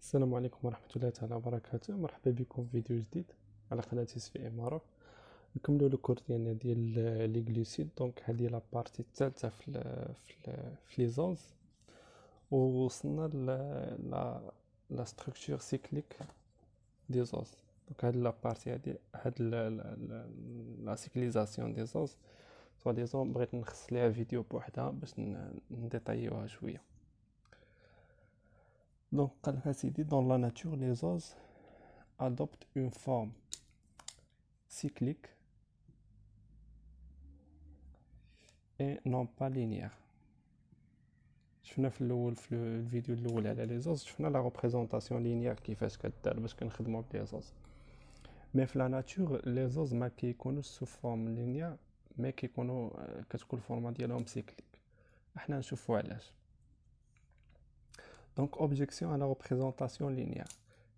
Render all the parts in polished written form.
السلام عليكم ورحمة الله تعالى وبركاته. مرحبا بكم في فيديو جديد على قناة سي إمارات. نكملوا الكور ديالنا ديال لي غلوسيد. دونك هذه لا بارتي الثالثة في لي زوز، ووصلنا لا ستركتور سيكليك دي زوز. دونك هاد لا بارتي هاد لا سيكليزاسيون دي زوز سوا ديزون بغيت نخص ليها فيديو بوحدها باش نديطايوها شوية. Donc, dans la nature, les os adoptent une forme cyclique et non pas linéaire. شفنا في الفيديو الاول على لي زوز، شفنا لا ريبريزونطاسيون لينيير كيفاش كدار باش كنخدموا بلي زوز. مي في لا ناتور لي زوز ما كيكونوش سو فورم لينيير، مي كيكونوا كتكون الفورما ديالهم سيكليك. احنا نشوفوا علاش. دونك اوبجيكسيون على ريبريزونطاسيون لينيير،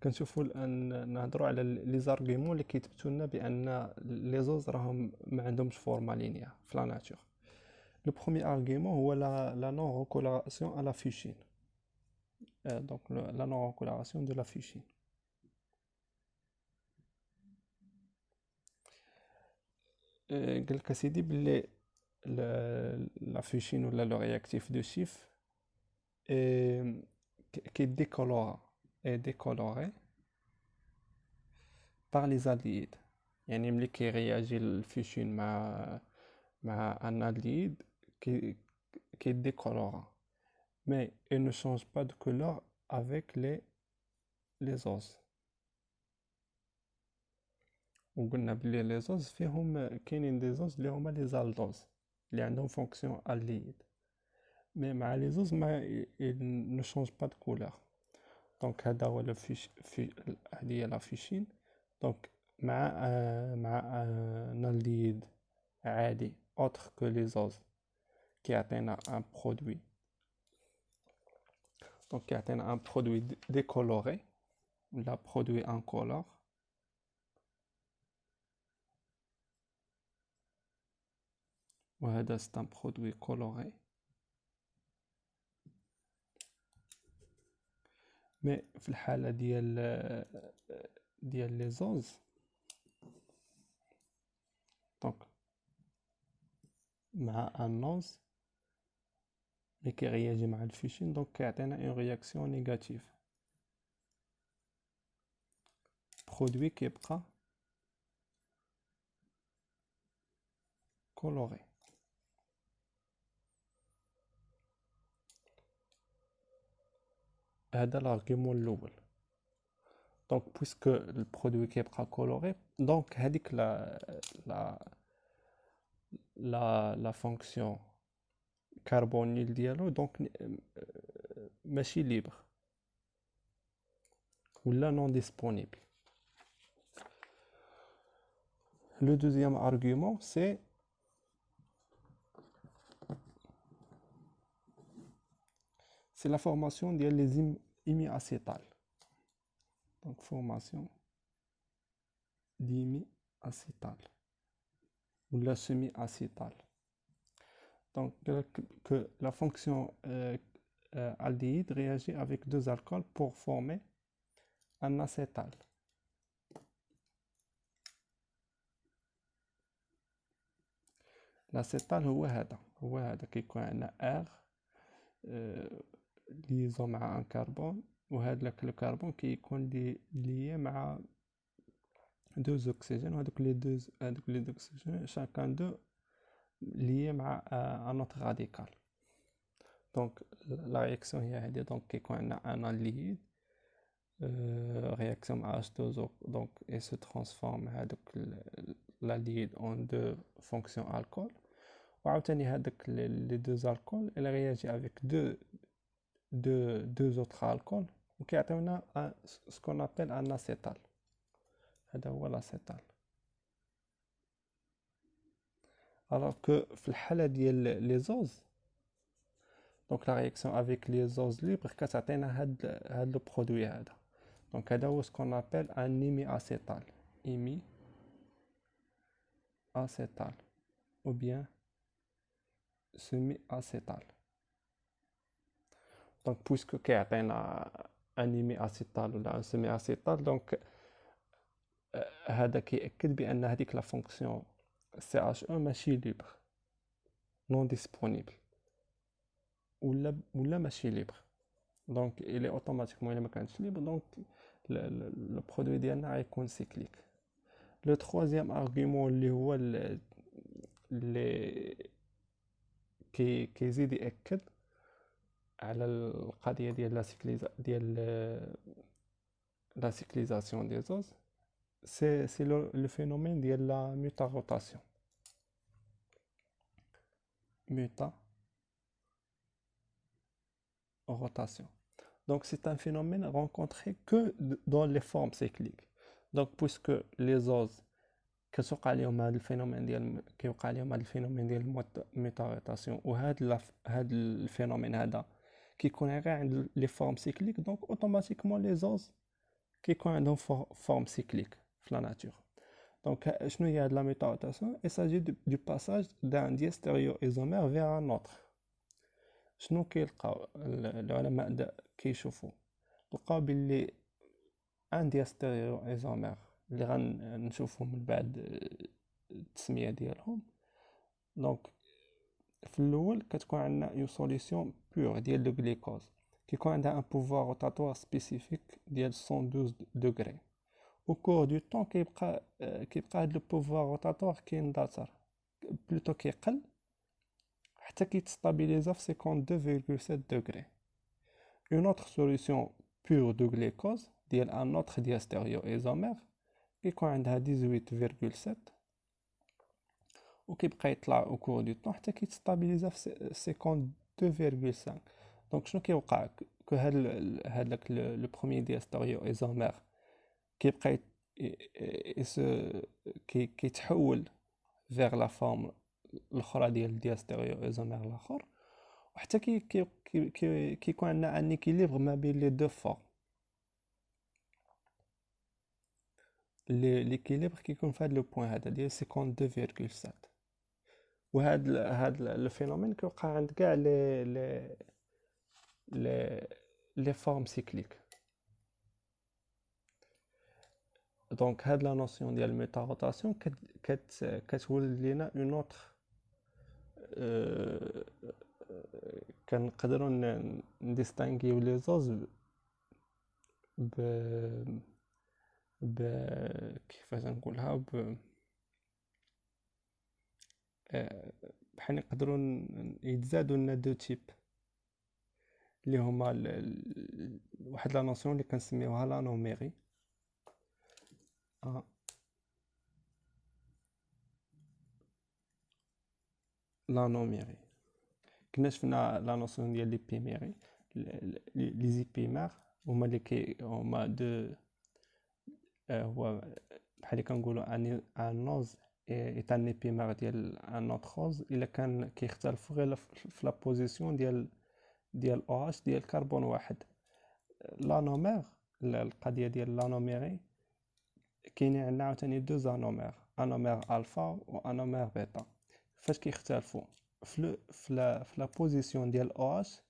كنشوفوا الان نهضروا على لي زارغيومون اللي كيثبتوا لنا بان لي زوز راهم ما عندهمش فورما لينيير في لا ناتور. لو بروميير ارغيومون هو لا نون ريكولاراسيون ا لا فيشين. دونك لا نون ريكولاراسيون دو لا فيشين. قال لك سيدي بلي لا فيشين ولا لو رياكتيف دو شيف كي ديكولوري par les aldehydes. يعني ملي كيرياجي الفيشين مع ان aldehyde qui décolore, mais il ne change pas de couleur avec les os. وقلنا بلي لي زوز فيهم كاينين دي زوز اللي هما لي زالدوز اللي عندهم فونكسيون aldehyde، مي مع لي زوز ما il ne change pas de couleur. دونك هذا هو هذه هي لا فيشين. دونك مع نالديد عادي autre que les os كيعطينا ان برودوي. دونك كيعطينا ان برودوي ديكولوري ولا برودوي انكولور، وهذا سي ان برودوي كولوري. مي في الحالة ديال لي زوز، دونك مع ان نوز ملي كيرياجي مع الفيشين دونك كيعطينا اون رياكسيون نيجاتيف، برودوي كيبقى كولوري. هذا l'argument الاول. دونك بويسكو البرودوي كيبقى كولوري، دونك هذيك لا فونكسيون كاربونيل ديالو دونك ماشي ليبر ولا نون ديسپونيبل. لو دوزيام ارغيومون سي la formation ديال les imiacétales. Donc formation d'imiacétale ou la semi-acétale. Donc que la fonction aldéhyde réagit avec deux alcools pour former un acétal. l'acétal هو هذا كيكون عندنا R liaison مع ان كربون، وهذاك الكربون كيكون ليي مع دوز اكسجين، وهذوك لي اكسجين شاكان دو ليي مع ان اوتر راديكال. دونك لا رياكسيون هي هذه. دونك كيكون عندنا ان الديهيد رياكسيون مع H2O دونك اي سو ترانسفورم هذوك الالديهيد اون دو فونكسيون الكول، وعاوتاني هذاك لي دوز الكول الى رياجي افيك deux autres alcools وكيعطيونا ce qu'on appelle un acétal. هذا هو l'acétal. alors que في الحالة ديال لي زوز دونك لا رياكسيون افيك لي زوز ليبر كتعطينا هاد لو برودوي هذا. دونك هذا هو ce qu'on appelle un imiacétal imiacétal ou bien semi-acétal. دونك بويسكو كيعطينا ان هيمي اسيتال ولا ان سيمي اسيتال. دونك هذا كيأكد بان هذيك لا فونكسيون سي اش او ماشي ليبر، نون ديسپونيبل ولا ماشي ليبر. دونك il est automatiquement الا ما كانتش ليبر دونك لو برودوي ديالنا غيكون سيكليك. لو تروازيام ارغيومون اللي هو اللي كيزيد يأكد على القضيه ديال لا سيكليزاسيون دي زوز، سي لو فينومين ديال لا ميوتاروتاسيون. Rotation. Donc c'est un phénomène rencontré que dans les formes cycliques. Donc puisque les os كتوقع عليهم هذا الفينومين ديال كيوقع عليهم هذا الفينومين ديال الميتاروتاسيون، وهذا الفينومين هذا كيكون غير عند لي فورم سيكليك، دونك اوتوماتيكمون لي زوز كيكون عندهم فورم سيكليك في لا ناتور. دونك شنو هي هاد لا ميتاروتاسيون؟ il s'agit du passage d'un diastéréoisomère vers un autre. شنو كيلقاو العلماء كيشوفوا؟ لقاو باللي ان دياستيريوازومير اللي غنشوفوا من بعد التسميه ديالهم. دونك في الاول كتكون عندنا اون سوليسيون بور ديال لو غليكوز كيكون عندها ان بوفوار روتاتوار سبيسيفيك ديال 112 دوغري. او كور دو طون كيبقى هاد لو بوفوار روتاتوار كيندثر بلوتو كيقل حتى كيتستابيليزا في 52.7 degrés. Une autre solution pure de glucose ديال un autre diastéréoisomère كيكون عندها 18.7 وكيبقى يطلع au cours du temps حتى كيتستابيليزا في 52.5. دونك شنو كيوقع؟ كو هذاك لو بروميي دياسtéréoisomère كيبقى كيتحول vers la forme الاخرى ديال الدياستيريوازومير الاخر، وحتى كيكون عندنا ان ايكيليبر ما بين لي دو فورم. ليكيليبر كيكون في هذا لو بوين هذا ديال 52.7. وهاد الفينومين كيوقع عند كاع لي فورم سيكليك. دونك هاد لا نوسيون ديال الميتاروتاسيون كتولد لينا اون اوتر كنقدروا نديستانغيو لي زوز ب كيفاش نقولها بحال نقدروا يتزادوا لنا دو تيب اللي هما واحد لا نوسيون اللي كنسميوها لا نوميري. لا نوميري كنا شفنا لا نوسيون ديال لي بيميري. لي زيبيمير هما اللي هما دو هو بحال اللي كنقولوا ان نوز ايت ان ايبيمير ديال ان اوتروز الا كان كيختلفوا غير في لا بوزيسيون ديال او اتش ديال كربون واحد. لا نومير القضيه ديال لا نوميري كاينين عندنا عاوتاني دو زانومير، انومير الفا وانومير بيتا. فاش كيختلفوا في لا بوزيسيون ديال او اتش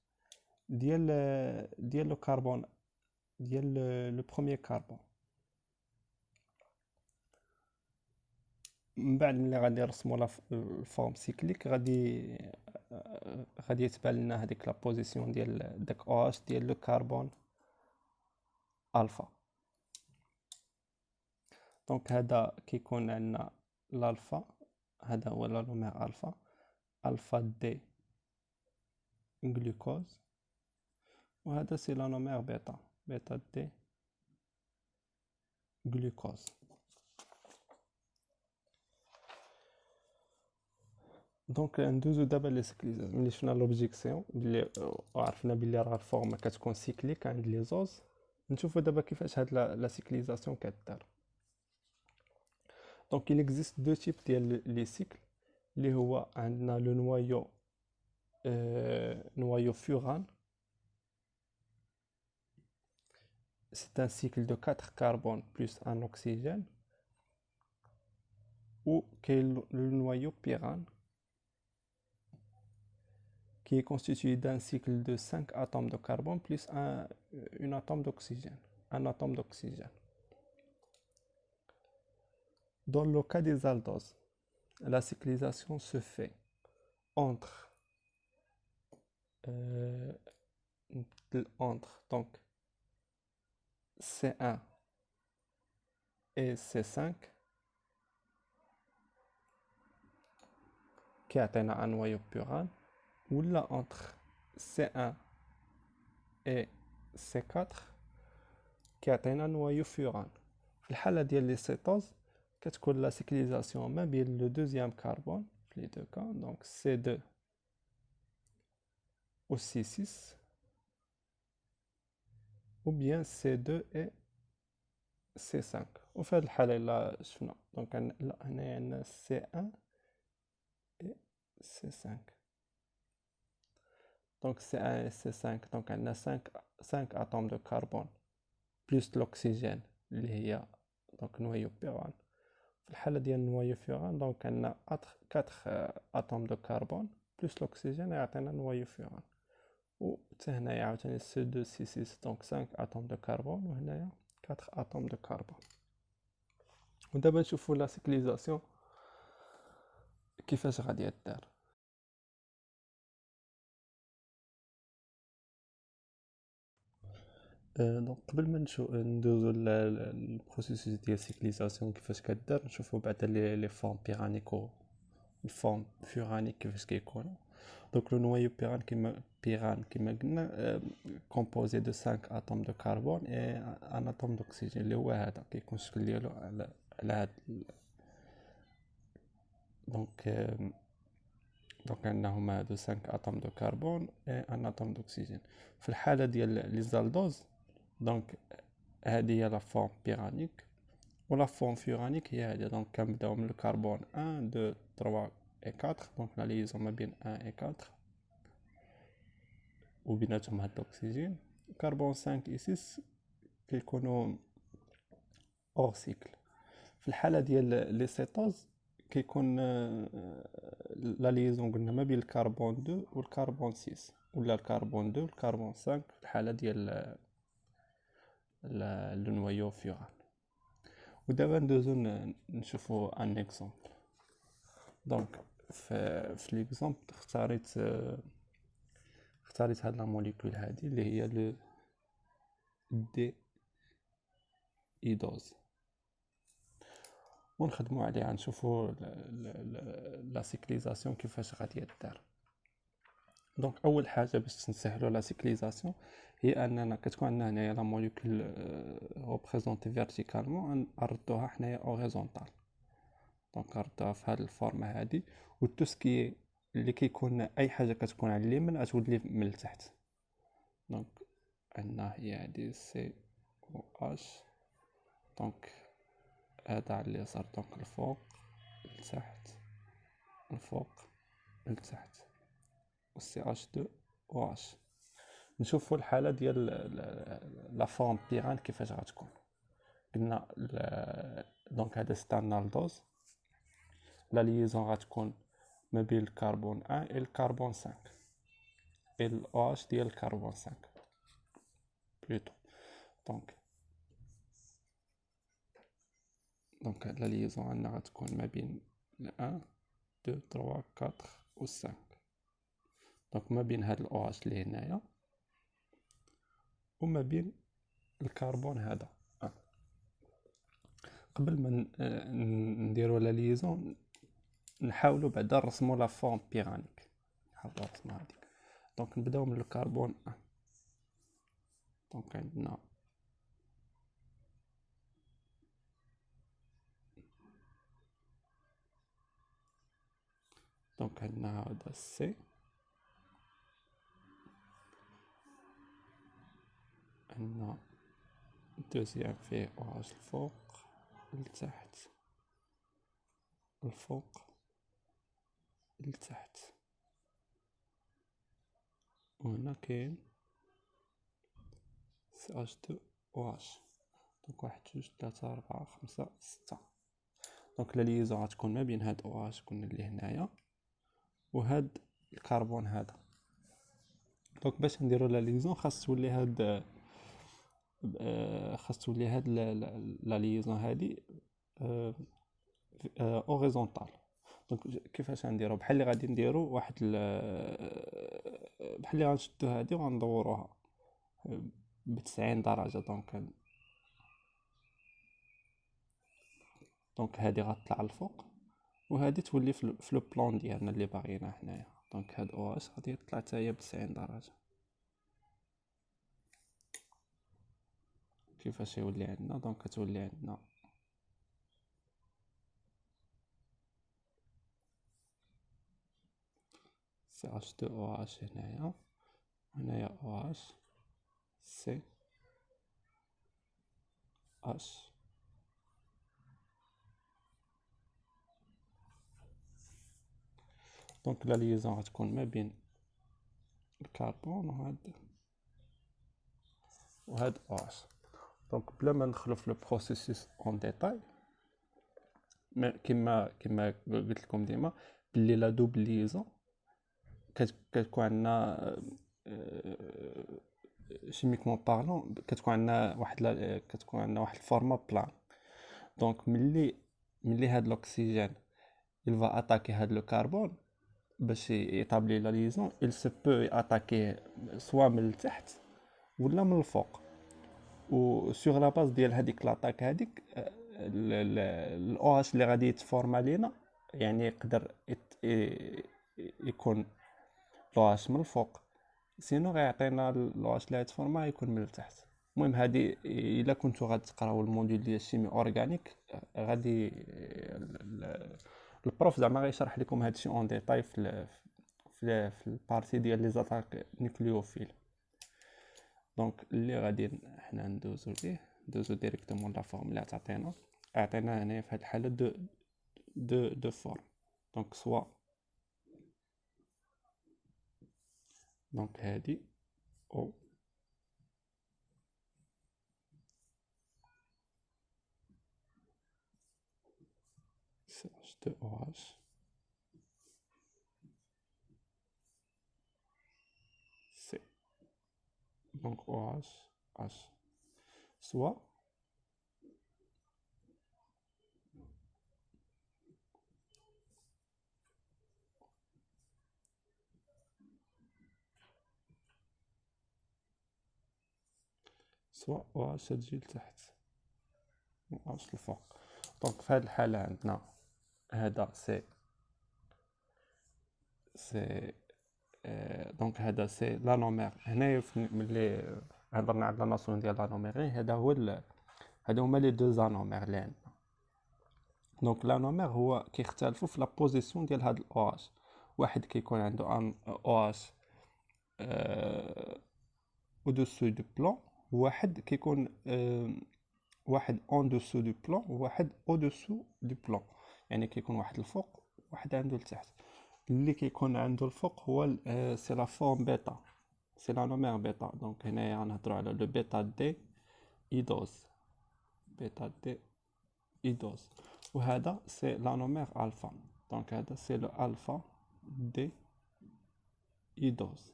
ديال لو كربون ديال لو بروميير كربون. من بعد ملي غادي نرسموا لا الفورم سيكليك غادي يتبان لنا هذيك لا بوزيسيون ديال داك او اتش ديال لو كربون الفا. دونك هذا كيكون عندنا الالفا، هذا هو لانومير الفا، الفا دي جلوكوز، وهذا سي لانومير بيتا، بيتا دي جلوكوز. دونك ندوزو دابا لي سيكليزاسيون. ملي شفنا لوبجيكسيون بلي عرفنا بلي راه الفورم كتكون سيكليك عند لي زوز، نشوفو دابا كيفاش هاد لا سيكليزاسيون كدار. دونك il existe deux types ديال لي سيكل اللي هو عندنا لو نوايو فوران. C'est un cycle de 4 carbones plus un oxygène. Ou le noyau pyrane qui est constitué d'un cycle de 5 atomes de carbone plus un atome d'oxygène. Un atome d'oxygène. Dans le cas des aldoses, la cyclisation se fait entre, euh, donc C1 et C5 qui atteint un noyau purane, ou là entre C1 et C4 qui atteint un noyau furane. في الحالة ديال لي cétoses كتكون لا سيكليزاسيون ما بين لو دوزيام كربون في لي دو كا دونك C2 و C6 ou bien C2 et C5. وفي هذه الحالة إلا شفنا دونك لا هنايا عندنا C1 et C5. Donc C1 et C5 donc عندنا 5 atomes de carbone plus l'oxygène اللي هي دونك نويو بيران. في الحالة ديال النويو فيران دونك عندنا 4 atomes de carbone plus l'oxygène يعطينا نويو فيران. و حتى هنايا عاوتاني C2 C6 دونك 5 atomes de carbone وهنايا 4 atomes de carbone. ودابا نشوفو لا سيكليزاسيون كيفاش غادي يدار. دونك قبل ما ندوزو البروسيسوس ديال السيكليزاسيون كيفاش كدار نشوفو بعدا لي فورم بيرانيك و الفورم فورانيك كيفاش كيكونوا. دونك لو نويو بيران كيما قلنا كومبوزي دو 5 اتوم دو كربون اي ان اتوم دوكسيجين اللي هو هذا كيكون الشكل ديالو على هاد. دونك عندنا هما هادو 5 اتوم دو كربون اي ان اتوم دوكسيجين. في الحاله ديال لي زالدوز دونك هذه هي لا فورم بيرانيك و لا فورم فورانيك هي هذه. دونك كنبداو من الكربون 1 2 3 et 4 دونك لا ليزون ما بين 1 et 4 وبيناتهم هاد الاكسجين. كربون 5 et 6 كيكونوا اور سيكل. في الحاله ديال لي سيتوز كيكون لا ليزون قلنا ما بين الكربون 2 والكربون 6 ولا الكربون 2 والكربون 5 في الحاله ديال لو نويو فيوران. ودابا ندوزو نشوفو ان اكزامبل. دونك في ليكزامبل اختاريت هاد لا موليكول هادي اللي هي لو دي ايدوز ونخدمو عليها نشوفو لا سيكليزاسيون كيفاش غادي يدار. دونك اول حاجه باش نسهلو لا سيكليزاسيون هي اننا كتكون عندنا هنايا لا موليكول ريبريزونتي فيرتيكالمون نردوها حنايا اوريزونتال. دونك نردوها في هاد الفورمه هادي و تو سكي اللي كيكون اي حاجه كتكون على اليمين غتولي من التحت. دونك عندنا هي هادي سي او اش دونك هذا على اليسار دونك الفوق لتحت الفوق لتحت و سي اش 2 او اش. نشوفوا الحاله ديال لا فورم بيران كيفاش غتكون. قلنا دونك هذا ستانالدوز لا ليزون غتكون ما بين الكربون 1 et الكربون 5 et الاو اش ديال الكربون 5 بلوتو. دونك لا ليزون عندنا غتكون ما بين 1 2 3 4 و 5 دونك ما بين هاد الاو اش اللي هنايا وما بين الكربون هذا. قبل ما نديرو لا ليزون نحاولوا بعدا نرسموا لا فورم بيرانيك. نحاولوا نرسموا هذيك. دونك نبداو من الكربون 1 دونك عندنا هذا سي عندنا دوزيام فيه او اش الفوق لتحت الفوق لتحت وهنا كاين سي اش 2 او اش. دونك 1 2 3 4 5 6 دونك لا ليزون غتكون ما بين هاد او اش كنا اللي هنايا وهاد الكربون هذا. دونك باش نديرو لا ليزون خاص تولي هاد خاص تولي هاد لا ليزون هادي اوريزونتال. دونك كيفاش غنديرو؟ بحال اللي غادي نديرو واحد بحال اللي غنشدو هادي وغندوروها ب90 درجة. دونك هادي غطلع الفوق، وهادي تولي في لو بلان ديالنا اللي باغيينه حنايا. دونك هاد او اس غادي يطلع حتى هي ب90 درجة. كيفاش يولي عندنا؟ دونك كتولي عندنا سي اش دو او اش هنايا او اش سي اش. دونك لا ليزون غتكون ما بين الكربون وهاد او اش. دونك بلا ما ندخلو في لو بروسيسوس اون ديتاي، كما قلت لكم ديما بلي لا دوبل ليزون كتكون عندنا شيميكمون بارلون كتكون عندنا واحد الفورما بلان. دونك ملي هاد الاكسجين il va attaquer هاد لو كربون باش يطابلي لا ليزون، il se peut attaquer سوا من التحت ولا من الفوق. و سور لا باز ديال هذيك لاطاك هذيك الاو اش اللي غادي يتفورما لينا، يعني يقدر يكون لو اش من الفوق، سينو غيعطينا لو اش اللي غيتفورما يكون من التحت. المهم هذه الا كنتو غتقراو الموديول ديال الشيمي اورغانيك غادي البروف زعما غيشرح لكم هادشي اون ديتاي في البارتي ديال لي زاتاك نيكليوفيل. دونك اللي غادي حنا ندوزو ديريكتومون لا فورم اللي عطينا هنايا في هاد الحاله دو فورم. دونك سوا دونك هادي او سي اش دو او اش سي. دونك او اش سوا او اش تجي لتحت او اش الفوق. دونك في هاد الحاله عندنا هذا سي دونك هذا سي لانومير. هنايا ملي هضرنا على لا ناسيون ديال لانوميري، هذا هما لي دو زانومير اللي عندنا. دونك لانومير هو كيختلفوا في لا بوزيسيون ديال هاد الاو اش. واحد كيكون عنده ان او اش او دوسو دو بلان، واحد كيكون واحد اون دوسو دو بلان وواحد او دوسو دو بلان، يعني كيكون واحد الفوق واحد عنده لتحت. اللي كيكون عنده الفوق هو سي لا فورم بيتا، سي لانومير بيتا. دونك هنايا غنهضروا على لو بيتا دي ايدوز، بيتا دي ايدوز. وهذا سي لانومير الفا، دونك هذا سي لو الفا دي ايدوز.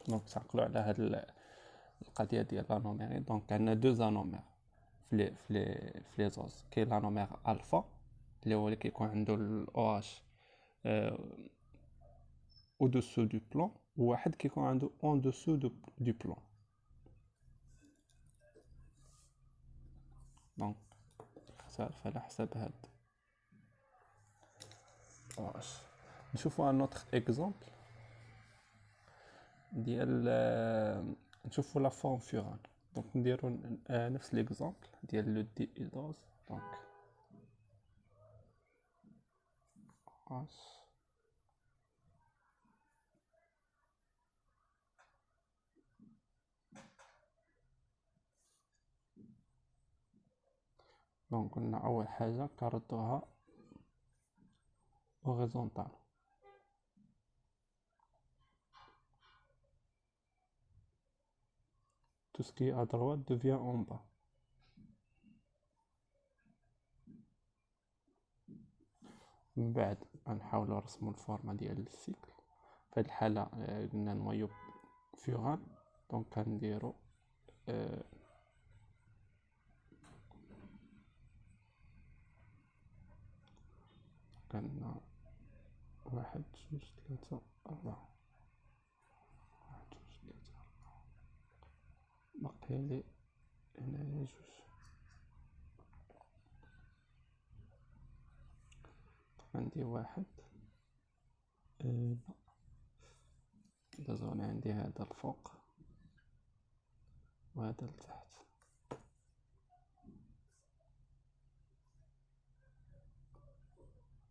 دونك تعقلوا على هاد القضيه ديال لانوميري. دونك عندنا دو زانومير في لي زوز. كاين لانومير الفا اللي هو اللي كيكون عنده الاو اش او دوسو دو بلان، وواحد كيكون عنده اون دوسو دو بلان. دونك اختلف على حسب هاد واش. نشوفوا ان اوتر اكزامبل ديال نشوفوا لا فورم فيران. دونك نديرو نفس ليكزامبل ديال لو دي ايدوز. دونك واش دونك قلنا اول حاجه كردوها هوريزونتال. tout ce qui est à droite devient en bas. من بعد غنحاولو نرسمو الفورمه ديال السيكل. في هاد الحاله قلنا نويو فيغان، دونك كنديرو عندنا 1 2 3 4 1 2 3 باقيالي هنايا 2. عندي 1 لا دازون عندي هذا الفوق وهذا لتحت.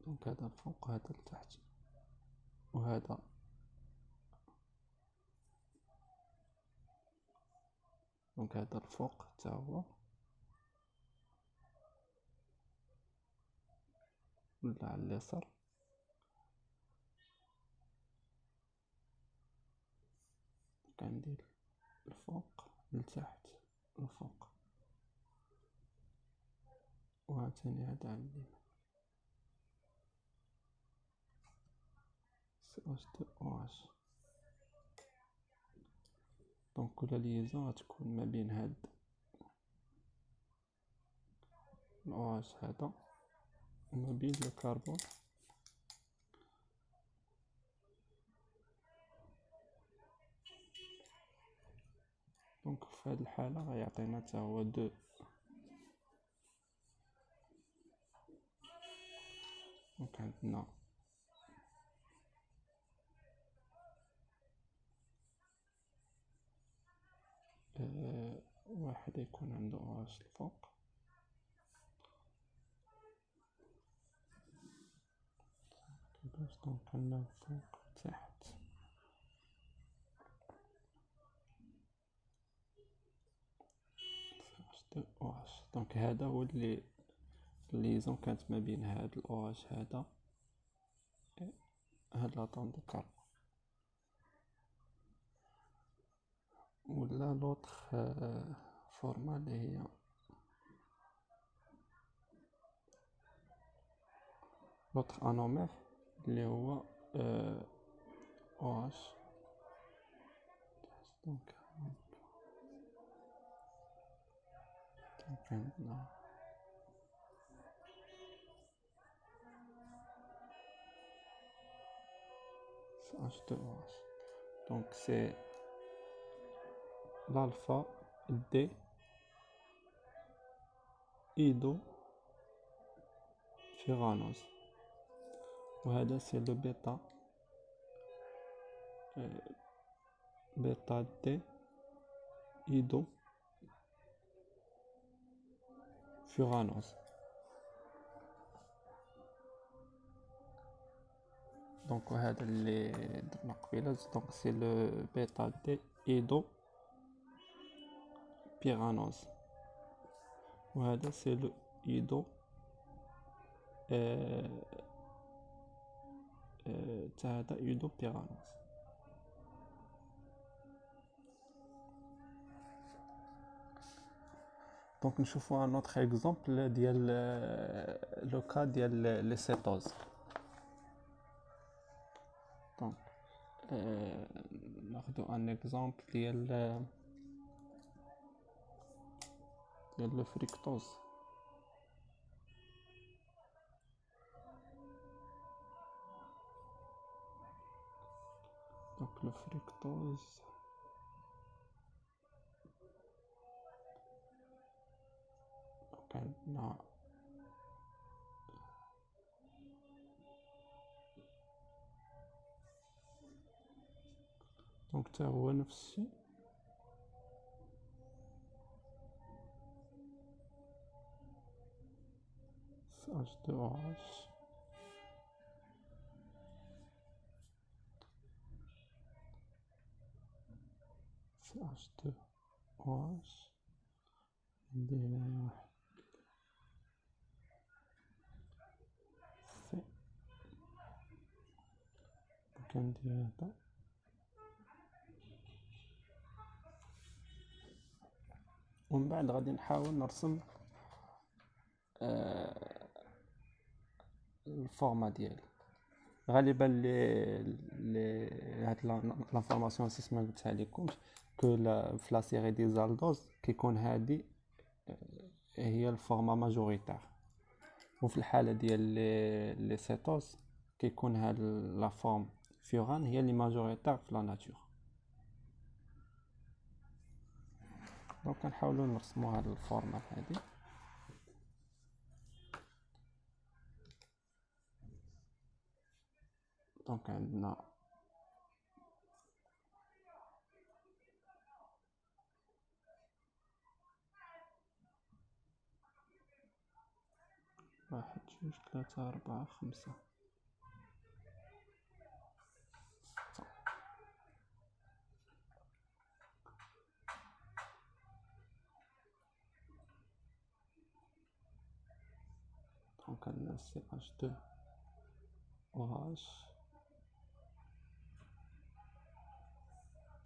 دونك هذا الفوق وهذا لتحت وهذا دونك هذا الفوق حتى هو ولا على اليسار. كندير الفوق لتحت الفوق وعاوتاني هذا على اليمين. CH2OH. دونك كل ليزون غتكون ما بين هاد الOH هذا وما بين الكربون. دونك في هاد الحالة غيعطينا حتى هو 2. دونك عندنا واحد يكون عنده OH الفوق دونك عندنا فوق تحت OH. دونك هذا هو اللي الليزون كانت ما بين هاد الOH هذا هاد لاطوم دو كربون. ولا لوطخ فورما اللي هي لوطخ انومير اللي هو OH. دونك عندنا CH2OH. دونك سي l'alpha D ido furanose وهذا سي لو بيتا بيتا D ido furanose. دونك وهذا اللي درنا قبيله دونك سي لو بيتا D ido بيرانوز وهذا سي لو ايدو تاع هذا ايدو بيرانوز. دونك نشوفوا ان اوتر اكزومبل ديال لو كا ديال لي سيتوز. دونك ناخذوا ان اكزومبل ديال لو فريكتوز. دونك لو فريكتوز عندنا دونك تا هو نفس الشيء CH2OH CH2OH ندير هنا واحد سي كندير هذا ومن بعد غادي نحاول نرسم الفورما ديالي. غالبا لي هاد لانفورماسيون سيس ما قلتها لكمش كو في لا سيري دي زالدوز كيكون هادي هي الفورما ماجوريتير، وفي الحاله ديال لي سيتوز كيكون هاد لا فورم فيوران هي اللي ماجوريتير في لا ناتور. دونك كنحاولوا نرسموا هاد الفورما هادي. دونك عندنا واحد جوج ثلاثة أربعة خمسة. دونك عندنا CH2 OH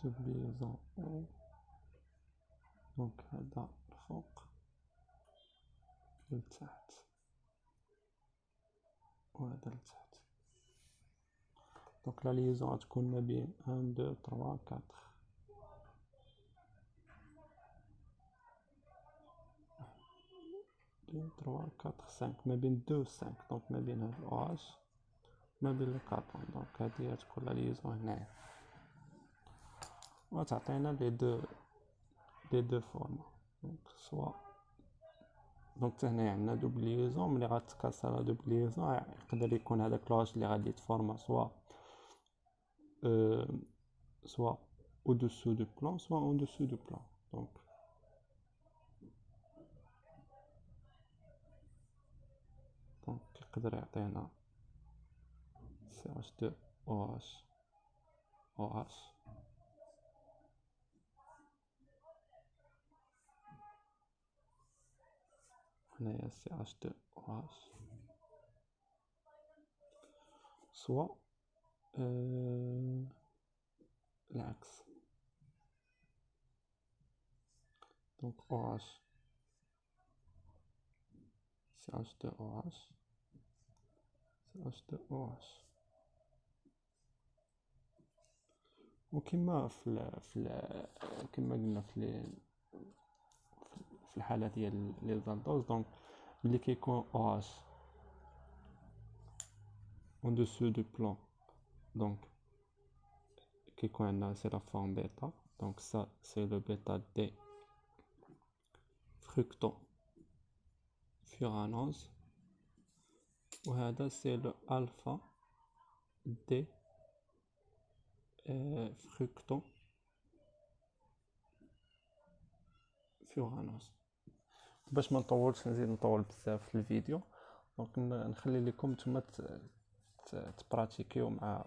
دوبليزون O. دونك هذا الفوق لتحت وهذا لتحت. دونك لا ليزون غتكون ما بين 1 2 3 4 2 3 4 5 ما بين 2 و 5. دونك ما بين هاد OH ما بين الكربون. دونك هادي غتكون لا ليزون هنايا وتعطينا لي دو فورما. دونك سوا دونك هنايا عندنا دوبل ليزون. ملي غتكاسر لا دوبل ليزون يقدر يكون هذاك لوغ اللي غادي يتفورما سوا au dessous du plan soit en dessous du plan. Donc يقدر يعطينا CH2 OH OH هنايا CH2 OH soit العكس. دونك OH CH2 OH CH2 OH. وكما كما قلنا في الحاله ديال لي زالدوز. دونك ملي كيكون OH en dessous du plan donc كيكون عندنا سي لا فورم بيتا. دونك ça c'est le bêta D fructofuranose وهذا c'est le alpha D fructofuranose. باش ما نطولش نزيد نطول بزاف في الفيديو. دونك نخلي لكم نتوما تبراتيكيو مع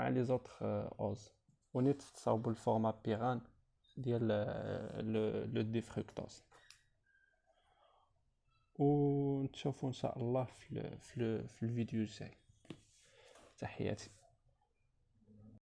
لي زوطخ اوز ونيت تصاوبوا الفورما بيغان ديال لو دي فركتوز. ونتشوفوا ان شاء الله في الفيديو الجاي. تحياتي.